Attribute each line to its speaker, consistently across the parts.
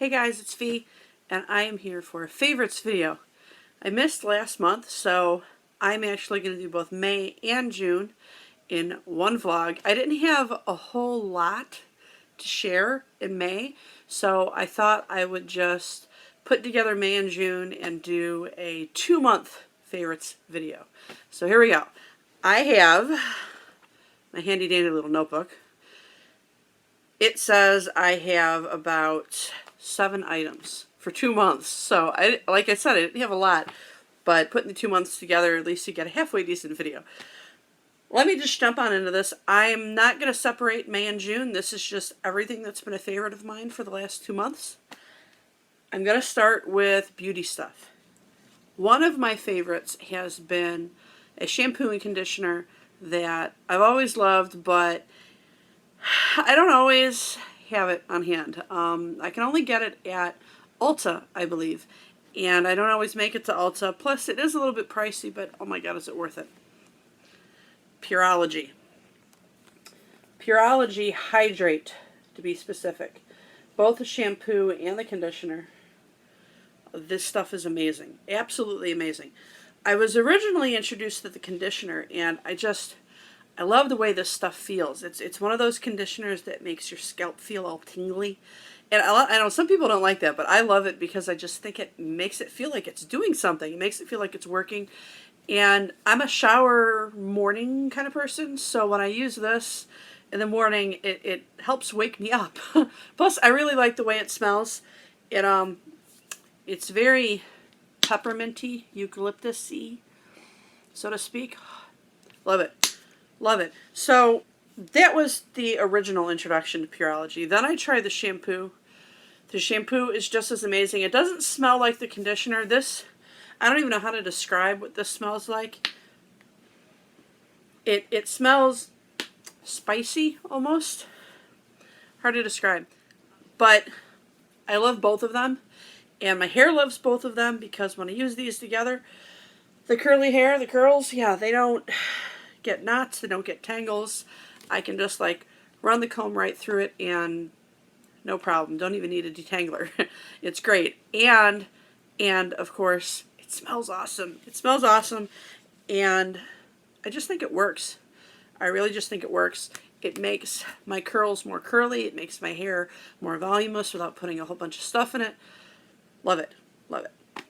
Speaker 1: Hey guys, it's Fee, and I am here for a favorites video. I missed last month, so I'm actually going to do both May and June in one vlog. I didn't have a whole lot to share in May, so I thought I would just put together May and June and do a 2-month favorites video. So here we go. I have my handy dandy little notebook. It says I have about 7 items for 2 months. So, like I said, I didn't have a lot, but putting the 2 months together, at least you get a halfway decent video. Let me just jump on into this. I'm not going to separate May and June. This is just everything that's been a favorite of mine for the last 2 months. I'm going to start with beauty stuff. One of my favorites has been a shampoo and conditioner that I've always loved, but I don't always have it on hand. I can only get it at Ulta, I believe, and I don't always make it to Ulta. Plus, it is a little bit pricey, but oh my god, is it worth it. Pureology. Pureology Hydrate, to be specific. Both the shampoo and the conditioner. This stuff is amazing. Absolutely amazing. I was originally introduced to the conditioner, and I love the way this stuff feels. It's one of those conditioners that makes your scalp feel all tingly. And I know some people don't like that, but I love it because I just think it makes it feel like it's doing something. It makes it feel like it's working. And I'm a shower morning kind of person, so when I use this in the morning, it helps wake me up. Plus, I really like the way it smells. It's very pepperminty, eucalyptus-y, so to speak. Love it. Love it. So that was the original introduction to Pureology. Then I tried the shampoo. The shampoo is just as amazing. It doesn't smell like the conditioner. I don't even know how to describe what this smells like. It smells spicy almost. Hard to describe. But I love both of them. And my hair loves both of them because when I use these together, the curly hair, the curls, yeah, they don't get knots, they don't get tangles. I can just like run the comb right through it and no problem. Don't even need a detangler. It's great. And of course, it smells awesome. It smells awesome, and I just think it works. I really just think it works. It makes my curls more curly. It makes my hair more voluminous without putting a whole bunch of stuff in it. Love it. Love it.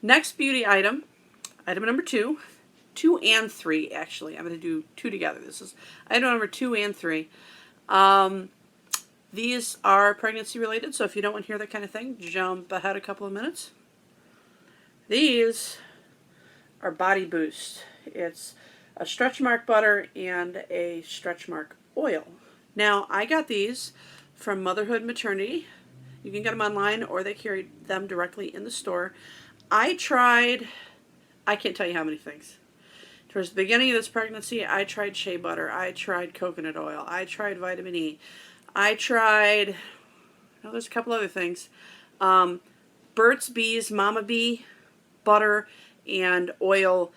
Speaker 1: Next beauty item, item number 2. 2 and 3, actually. I'm going to do 2 together. This is item number 2 and 3. These are pregnancy related, so if you don't want to hear that kind of thing, jump ahead a couple of minutes. These are Body Boost. It's a stretch mark butter and a stretch mark oil. Now, I got these from Motherhood Maternity. You can get them online, or they carry them directly in the store. I can't tell you how many things. Towards the beginning of this pregnancy, I tried shea butter. I tried coconut oil. I tried vitamin E. I tried, there's a couple other things. Burt's Bees, Mama Bee, butter, and oil.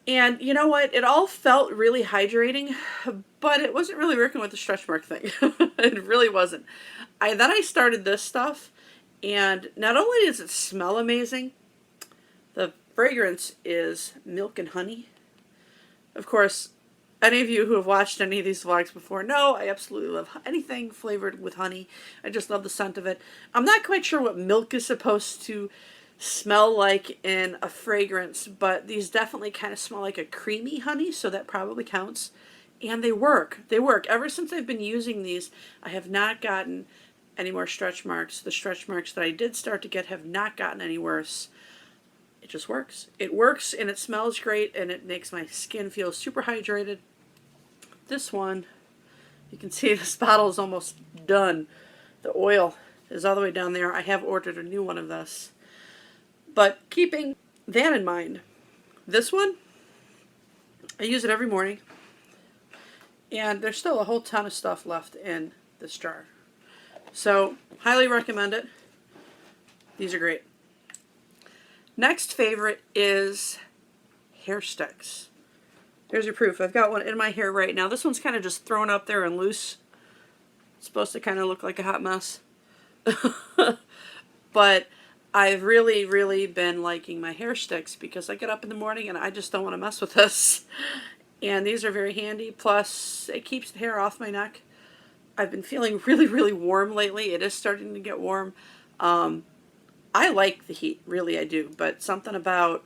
Speaker 1: And you know what? It all felt really hydrating, but it wasn't really working with the stretch mark thing. It really wasn't. Then I started this stuff, and not only does it smell amazing, the fragrance is milk and honey. Of course, any of you who have watched any of these vlogs before know I absolutely love anything flavored with honey. I just love the scent of it. I'm not quite sure what milk is supposed to smell like in a fragrance, but these definitely kind of smell like a creamy honey, so that probably counts. And they work. They work. Ever since I've been using these, I have not gotten any more stretch marks. The stretch marks that I did start to get have not gotten any worse. It just works. It works, and it smells great, and it makes my skin feel super hydrated. This one, you can see this bottle is almost done. The oil is all the way down there. I have ordered a new one of this. But keeping that in mind, this one, I use it every morning. And there's still a whole ton of stuff left in this jar. So, highly recommend it. These are great. Next favorite is hair sticks. Here's your proof. I've got one in my hair right now. This one's kind of just thrown up there and loose. It's supposed to kind of look like a hot mess. But I've really, really been liking my hair sticks because I get up in the morning and I just don't want to mess with this. And these are very handy. Plus, it keeps the hair off my neck. I've been feeling really, really warm lately. It is starting to get warm. I like the heat, really I do. But something about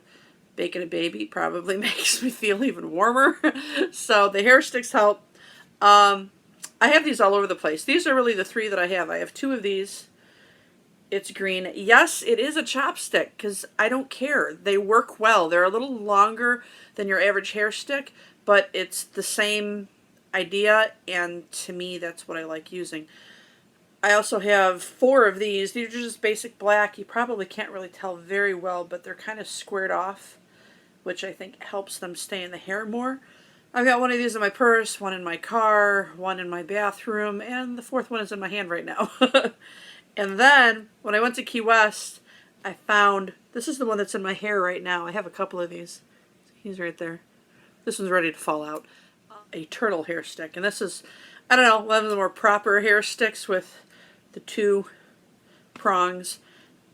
Speaker 1: baking a baby probably makes me feel even warmer. So the hair sticks help. I have these all over the place. These are really the three that I have. I have two of these. It's green. Yes, it is a chopstick because I don't care. They work well. They're a little longer than your average hair stick, but it's the same idea, and to me, that's what I like using. I also have four of these. These are just basic black. You probably can't really tell very well, but they're kind of squared off, which I think helps them stay in the hair more. I've got one of these in my purse, one in my car, one in my bathroom, and the fourth one is in my hand right now. And then, when I went to Key West, I found, this is the one that's in my hair right now. I have a couple of these. He's right there. This one's ready to fall out. A turtle hair stick. And this is, I don't know, one of the more proper hair sticks with the two prongs.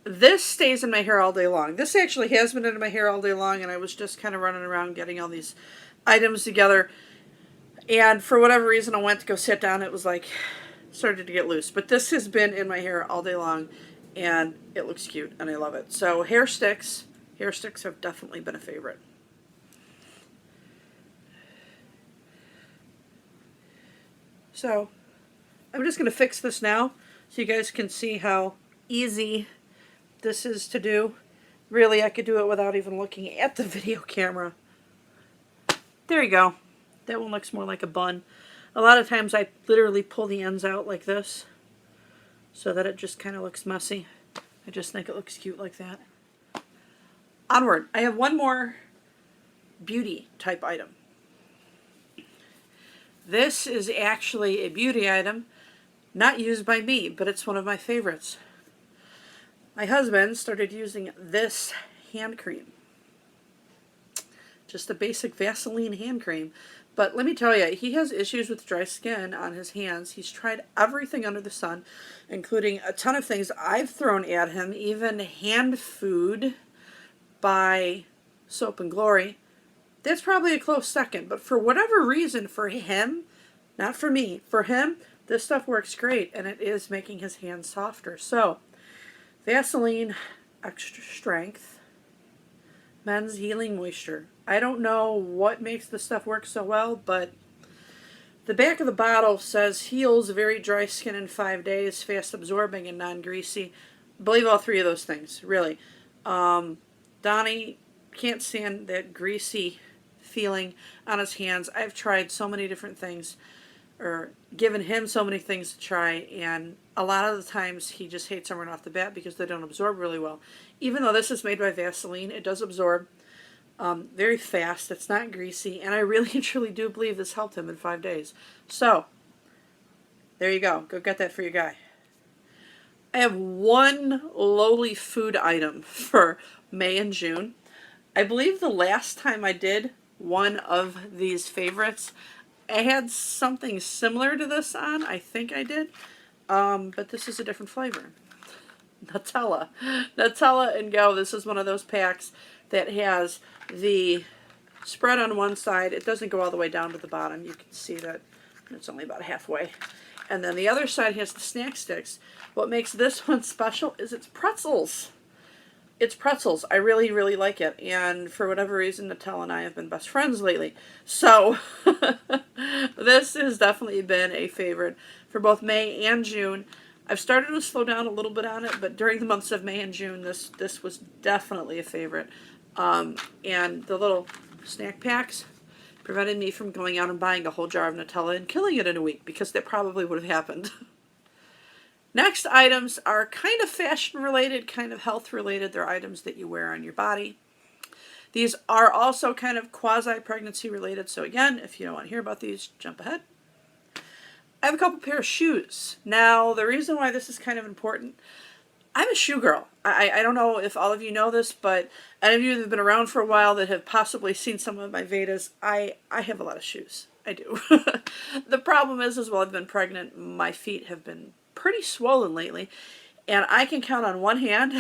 Speaker 1: This stays in my hair all day long. This actually has been in my hair all day long, and I was just kind of running around getting all these items together. And for whatever reason, I went to go sit down. It was like, started to get loose. But this has been in my hair all day long, and it looks cute, and I love it. So hair sticks have definitely been a favorite. So I'm just going to fix this now so you guys can see how easy this is to do. Really, I could do it without even looking at the video camera. There you go. That one looks more like a bun. A lot of times I literally pull the ends out like this so that it just kind of looks messy. I just think it looks cute like that. Onward. I have one more beauty type item. This is actually a beauty item not used by me, but it's one of my favorites. My husband started using this hand cream. Just a basic Vaseline hand cream. But let me tell you, he has issues with dry skin on his hands. He's tried everything under the sun, including a ton of things I've thrown at him, even hand food by Soap and Glory. That's probably a close second, but for whatever reason, for him, not for me, for him, this stuff works great, and it is making his hands softer. So, Vaseline Extra Strength Men's Healing Moisture. I don't know what makes this stuff work so well, but the back of the bottle says heals very dry skin in 5 days, fast absorbing and non-greasy. I believe all three of those things, really. Donnie can't stand that greasy feeling on his hands. I've tried so many different things, or given him so many things to try, and a lot of the times he just hates them right off the bat because they don't absorb really well. Even though this is made by Vaseline, it does absorb very fast. It's not greasy, and I really and truly do believe this helped him in 5 days. So, there you go. Go get that for your guy. I have one lowly food item for May and June. I believe the last time I did one of these favorites, I had something similar to this on. I think I did. But this is a different flavor. Nutella. Nutella and Go. This is one of those packs that has the spread on one side. It doesn't go all the way down to the bottom. You can see that it's only about halfway. And then the other side has the snack sticks. What makes this one special is it's pretzels. It's pretzels. I really, really like it. And for whatever reason, Nutella and I have been best friends lately. So, this has definitely been a favorite for both May and June. I've started to slow down a little bit on it, but during the months of May and June, this was definitely a favorite. And the little snack packs prevented me from going out and buying a whole jar of Nutella and killing it in a week, because that probably would have happened. Next items are kind of fashion related, kind of health related. They're items that you wear on your body. These are also kind of quasi-pregnancy related. So again, if you don't want to hear about these, jump ahead. I have a couple pair of shoes. Now, the reason why this is kind of important, I'm a shoe girl. I don't know if all of you know this, but any of you that have been around for a while that have possibly seen some of my Vedas, I have a lot of shoes. I do. The problem is while I've been pregnant, my feet have been pretty swollen lately. And I can count on one hand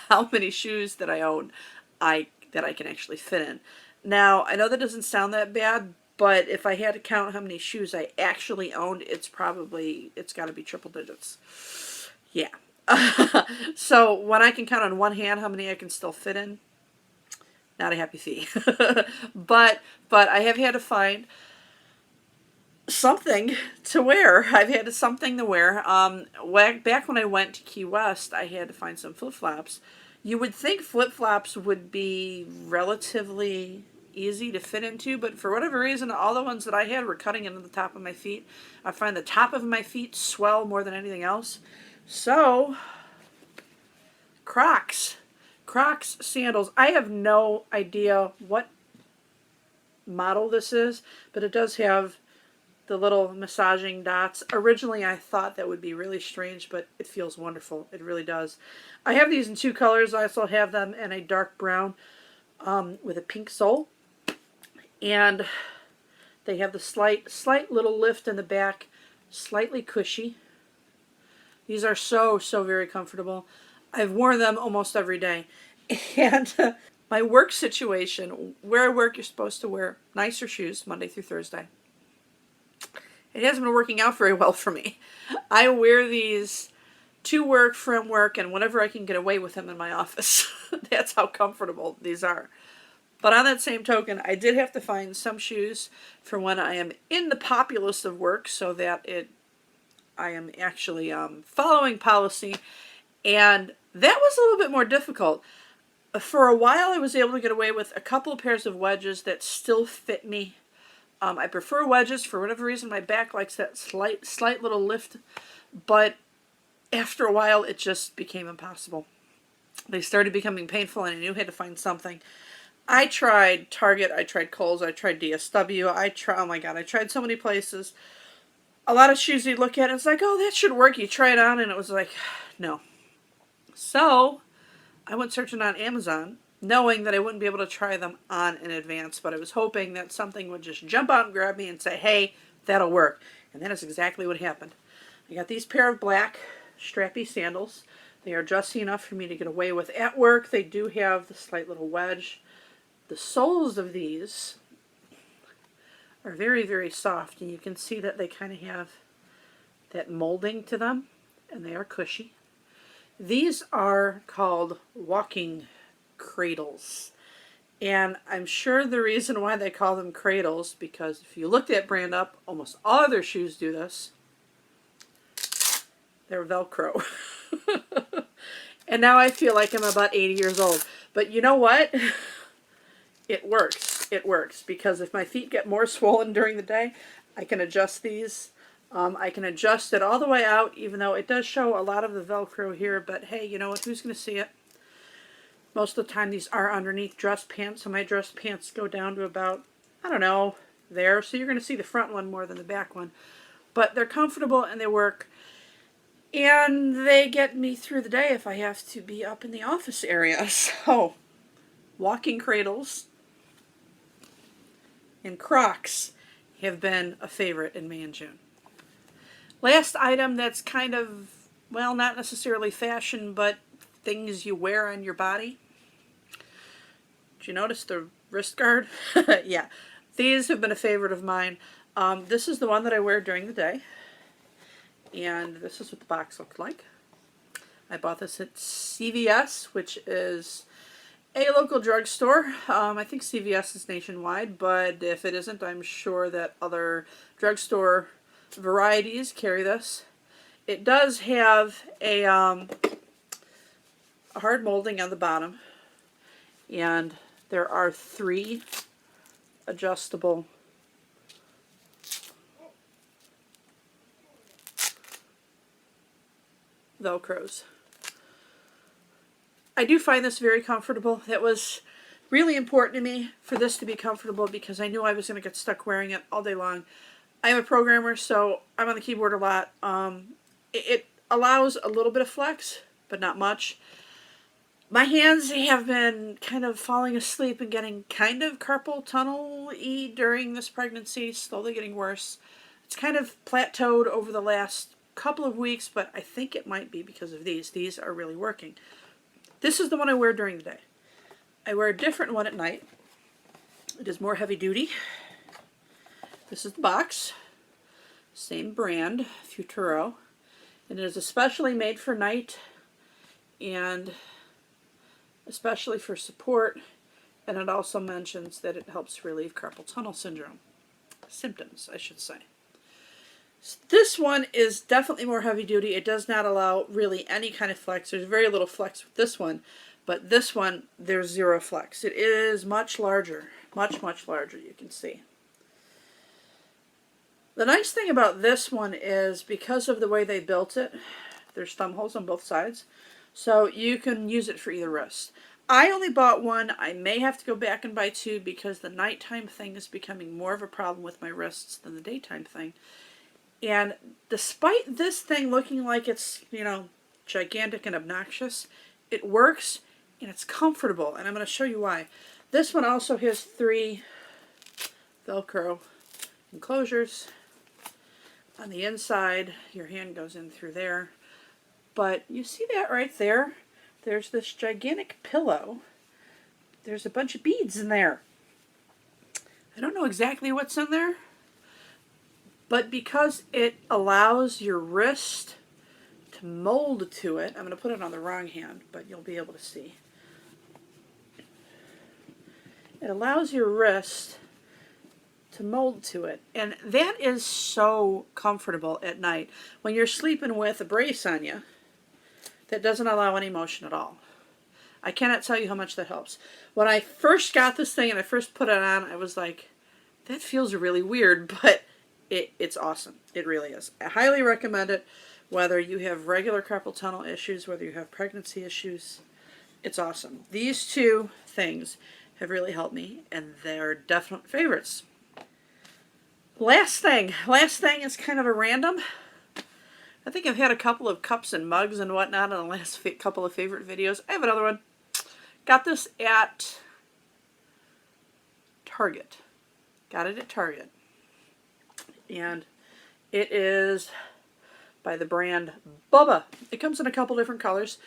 Speaker 1: how many shoes that I own that I can actually fit in. Now, I know that doesn't sound that bad, but if I had to count how many shoes I actually owned, it's got to be triple digits. Yeah. So when I can count on one hand how many I can still fit in, not a happy feet. but I have had to find something to wear. I've had something to wear. Back when I went to Key West, I had to find some flip-flops. You would think flip-flops would be relatively easy to fit into, but for whatever reason, all the ones that I had were cutting into the top of my feet. I find the top of my feet swell more than anything else. So, Crocs sandals. I have no idea what model this is, but it does have the little massaging dots. Originally, I thought that would be really strange, but it feels wonderful. It really does. I have these in two colors. I also have them in a dark brown with a pink sole. And they have the slight little lift in the back, slightly cushy. These are so very comfortable. I've worn them almost every day. And my work situation, where I work, you're supposed to wear nicer shoes Monday through Thursday. It hasn't been working out very well for me. I wear these to work, from work, and whenever I can get away with them in my office. That's how comfortable these are. But on that same token, I did have to find some shoes for when I am in the populace of work so that I am actually following policy. And that was a little bit more difficult. For a while, I was able to get away with a couple of pairs of wedges that still fit me. I prefer wedges. For whatever reason, my back likes that slight little lift. But after a while, it just became impossible. They started becoming painful, and I knew I had to find something. I tried Target, I tried Kohl's, I tried DSW, oh my god, I tried so many places. A lot of shoes you look at, it's like, oh, that should work. You try it on, and it was like, no. So, I went searching on Amazon, knowing that I wouldn't be able to try them on in advance, but I was hoping that something would just jump out and grab me and say, hey, that'll work. And that is exactly what happened. I got these pair of black strappy sandals. They are dressy enough for me to get away with at work. They do have the slight little wedge. The soles of these are very soft, and you can see that they kind of have that molding to them, and they are cushy. These are called walking cradles, and I'm sure the reason why they call them cradles, because if you look that brand up, almost all of their shoes do this. They're Velcro. And now I feel like I'm about 80 years old. But you know what? It works. It works, because if my feet get more swollen during the day, I can adjust these. I can adjust it all the way out, even though it does show a lot of the Velcro here. But hey, you know what? Who's going to see it? Most of the time, these are underneath dress pants, so my dress pants go down to about, I don't know, there. So you're going to see the front one more than the back one. But they're comfortable and they work. And they get me through the day if I have to be up in the office area. So, walking cradles and Crocs have been a favorite in May and June. Last item that's kind of, well, not necessarily fashion, but things you wear on your body. Did you notice the wrist guard? Yeah, these have been a favorite of mine. This is the one that I wear during the day. And this is what the box looked like. I bought this at CVS, which is a local drugstore. I think CVS is nationwide, but if it isn't, I'm sure that other drugstore varieties carry this. It does have a hard molding on the bottom, and there are 3 adjustable Velcros. I do find this very comfortable. That was really important to me for this to be comfortable, because I knew I was going to get stuck wearing it all day long. I am a programmer, so I'm on the keyboard a lot. It allows a little bit of flex, but not much. My hands have been kind of falling asleep and getting kind of carpal tunnel-y during this pregnancy, slowly getting worse. It's kind of plateaued over the last couple of weeks, but I think it might be because of these. These are really working. This is the one I wear during the day. I wear a different one at night. It is more heavy duty. This is the box. Same brand, Futuro. And it is especially made for night and especially for support. And it also mentions that it helps relieve carpal tunnel syndrome. Symptoms, I should say. This one is definitely more heavy duty. It does not allow really any kind of flex. There's very little flex with this one. But this one, there's zero flex. It is much larger. Much, much larger, you can see. The nice thing about this one is because of the way they built it, there's thumb holes on both sides. So you can use it for either wrist. I only bought one. I may have to go back and buy two because the nighttime thing is becoming more of a problem with my wrists than the daytime thing. And despite this thing looking like it's, gigantic and obnoxious, it works and it's comfortable. And I'm going to show you why. This one also has 3 Velcro enclosures. On the inside, your hand goes in through there. But you see that right there? There's this gigantic pillow. There's a bunch of beads in there. I don't know exactly what's in there. But because it allows your wrist to mold to it, I'm going to put it on the wrong hand, but you'll be able to see. It allows your wrist to mold to it. And that is so comfortable at night. When you're sleeping with a brace on you, that doesn't allow any motion at all. I cannot tell you how much that helps. When I first got this thing and I first put it on, I was like, that feels really weird, but it's awesome. It really is. I highly recommend it, whether you have regular carpal tunnel issues, whether you have pregnancy issues. It's awesome. These two things have really helped me, and they're definite favorites. Last thing is kind of a random. I think I've had a couple of cups and mugs and whatnot in the last couple of favorite videos. I have another one. Got this at Target. Got it at Target. And it is by the brand Bubba. It comes in a couple different colors.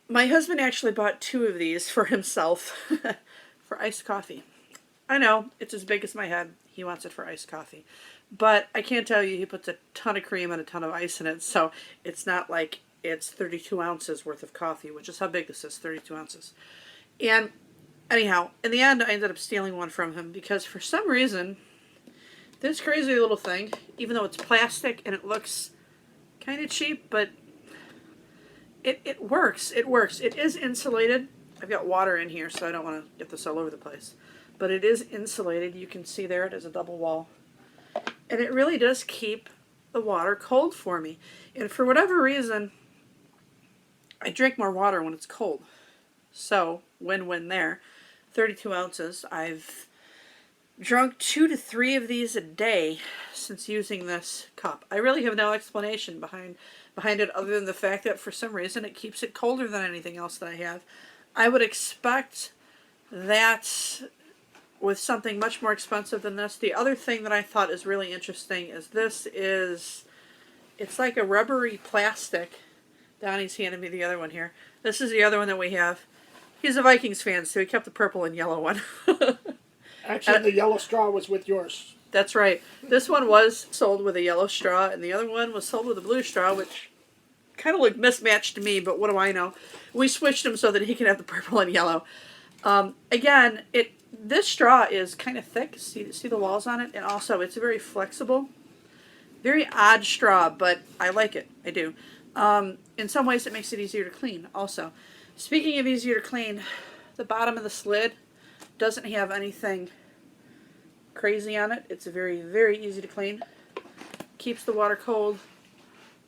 Speaker 1: My husband actually bought 2 of these for himself for iced coffee. I know, it's as big as my head. He wants it for iced coffee. But I can't tell you, he puts a ton of cream and a ton of ice in it, so it's not like it's 32 ounces worth of coffee, which is how big this is, 32 ounces. And anyhow, in the end, I ended up stealing one from him because for some reason, this crazy little thing, even though it's plastic and it looks kind of cheap, but it works. It works. It is insulated. I've got water in here, so I don't want to get this all over the place. But it is insulated. You can see there it is a double wall. And it really does keep the water cold for me. And for whatever reason, I drink more water when it's cold. So, win-win there. 32 ounces. I've drunk 2 to 3 of these a day since using this cup. I really have no explanation behind it other than the fact that for some reason it keeps it colder than anything else that I have. I would expect that with something much more expensive than this. The other thing that I thought is really interesting is it's like a rubbery plastic. Donnie's handed me the other one here. This is the other one that we have. He's a Vikings fan, so he kept the purple and yellow one.
Speaker 2: Actually, the yellow straw was with yours.
Speaker 1: That's right. This one was sold with a yellow straw, and the other one was sold with a blue straw, which kind of looked mismatched to me, but what do I know? We switched them so that he could have the purple and yellow. Again, this straw is kind of thick. See the walls on it? And also, it's very flexible. Very odd straw, but I like it. I do. In some ways, it makes it easier to clean also. Speaking of easier to clean, the bottom of the lid doesn't have anything crazy on it. It's very, very easy to clean. Keeps the water cold.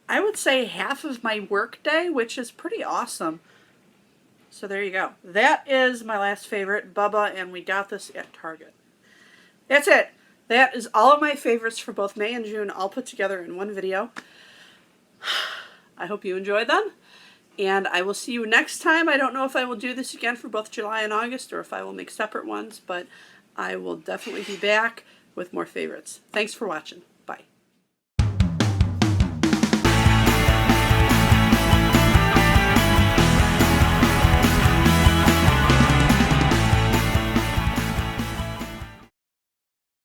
Speaker 1: I would say half of my work day, which is pretty awesome. So there you go. That is my last favorite, Bubba, and we got this at Target. That's it. That is all of my favorites for both May and June all put together in one video. I hope you enjoyed them. And I will see you next time. I don't know if I will do this again for both July and August or if I will make separate ones, but I will definitely be back with more favorites. Thanks for watching.